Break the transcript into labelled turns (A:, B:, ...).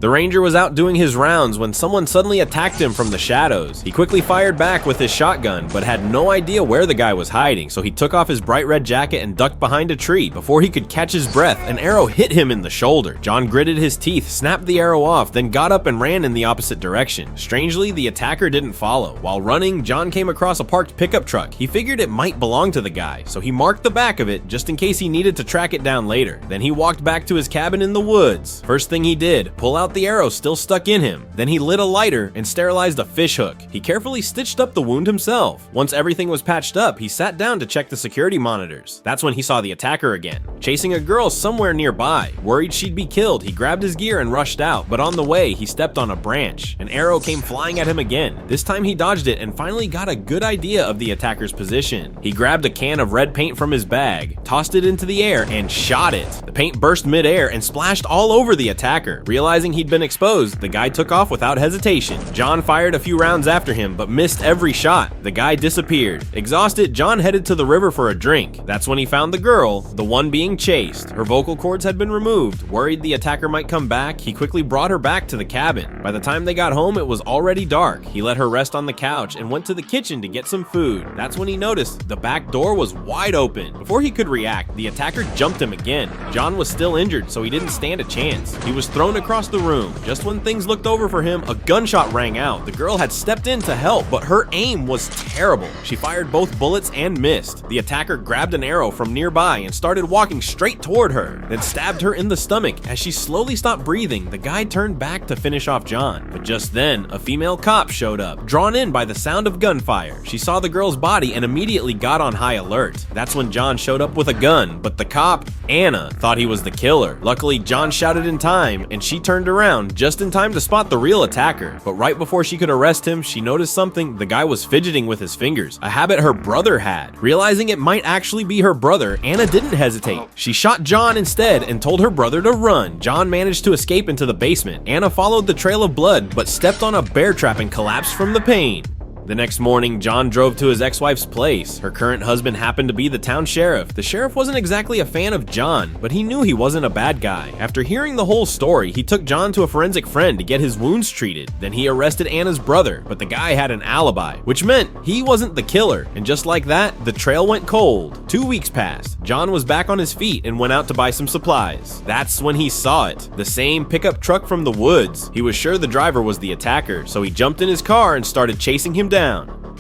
A: The ranger was out doing his rounds when someone suddenly attacked him from the shadows. He quickly fired back with his shotgun, but had no idea where the guy was hiding, so he took off his bright red jacket and ducked behind a tree. Before he could catch his breath, an arrow hit him in the shoulder. John gritted his teeth, snapped the arrow off, then got up and ran in the opposite direction. Strangely, the attacker didn't follow. While running, John came across a parked pickup truck. He figured it might belong to the guy, so he marked the back of it just in case he needed to track it down later. Then he walked back to his cabin in the woods. First thing he did, pull out the arrow still stuck in him. Then he lit a lighter and sterilized a fish hook. He carefully stitched up the wound himself. Once everything was patched up, he sat down to check the security monitors. That's when he saw the attacker again, chasing a girl somewhere nearby. Worried she'd be killed, he grabbed his gear and rushed out, but on the way, he stepped on a branch. An arrow came flying at him again. This time he dodged it and finally got a good idea of the attacker's position. He grabbed a can of red paint from his bag, tossed it into the air, and shot it. The paint burst mid-air and splashed all over the attacker. Realizing he'd been exposed, the guy took off without hesitation. John fired a few rounds after him, but missed every shot. The guy disappeared. Exhausted, John headed to the river for a drink. That's when he found the girl, the one being chased. Her vocal cords had been removed. Worried the attacker might come back, he quickly brought her back to the cabin. By the time they got home, it was already dark. He let her rest on the couch and went to the kitchen to get some food. That's when he noticed the back door was wide open. Before he could react, the attacker jumped him again. John was still injured, so he didn't stand a chance. He was thrown across the room. Just when things looked over for him, a gunshot rang out. The girl had stepped in to help, but her aim was terrible. She fired both bullets and missed. The attacker grabbed an arrow from nearby and started walking straight toward her, then stabbed her in the stomach. As she slowly stopped breathing, the guy turned back to finish off John. But just then, a female cop showed up, drawn in by the sound of gunfire. She saw the girl's body and immediately got on high alert. That's when John showed up with a gun, but the cop, Anna, thought he was the killer. Luckily, John shouted in time, and she turned around just in time to spot the real attacker. But right before she could arrest him, she noticed something. The guy was fidgeting with his fingers, a habit her brother had. Realizing it might actually be her brother, Anna didn't hesitate. She shot John instead and told her brother to run. John managed to escape into the basement. Anna followed the trail of blood, but stepped on a bear trap and collapsed from the pain. The next morning, John drove to his ex-wife's place. Her current husband happened to be the town sheriff. The sheriff wasn't exactly a fan of John, but he knew he wasn't a bad guy. After hearing the whole story, he took John to a forensic friend to get his wounds treated. Then he arrested Anna's brother, but the guy had an alibi, which meant he wasn't the killer. And just like that, the trail went cold. 2 weeks passed. John was back on his feet and went out to buy some supplies. That's when he saw it, the same pickup truck from the woods. He was sure the driver was the attacker, so he jumped in his car and started chasing him down.